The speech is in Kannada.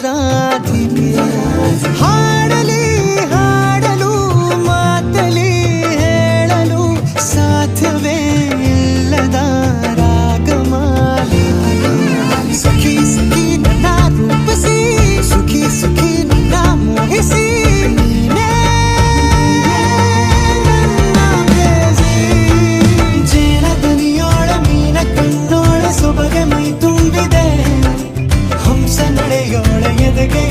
ರಾಧಿಕೆ ಹಾಡಲಿ ಹಾಡಲು ಮಾತಲಿ ಹೇಳಲು ಸಾಧ್ಯವೇ ಇಲ್ಲದ ರಾಗಮಾಲಿಕೆ ಸಖಿ ಸಖಿ ನನ್ನ ರೂಪಿಸಿ ಸುಖಿ ಸುಖಿ ನನ್ನ ಮೋಹಿಸಿ ನೀನೇ ನನ್ನ ಪ್ರೇಯಸಿ ಜೇನ ದನಿಯೋಳ ಮೀನ ಕಣ್ಣೋಳ ಸೊಬಗೆ ಮೈ ತುಂಬಿದೆ ಹಂಸ ನಡೆಯೋಳ ಎದೆಗೆ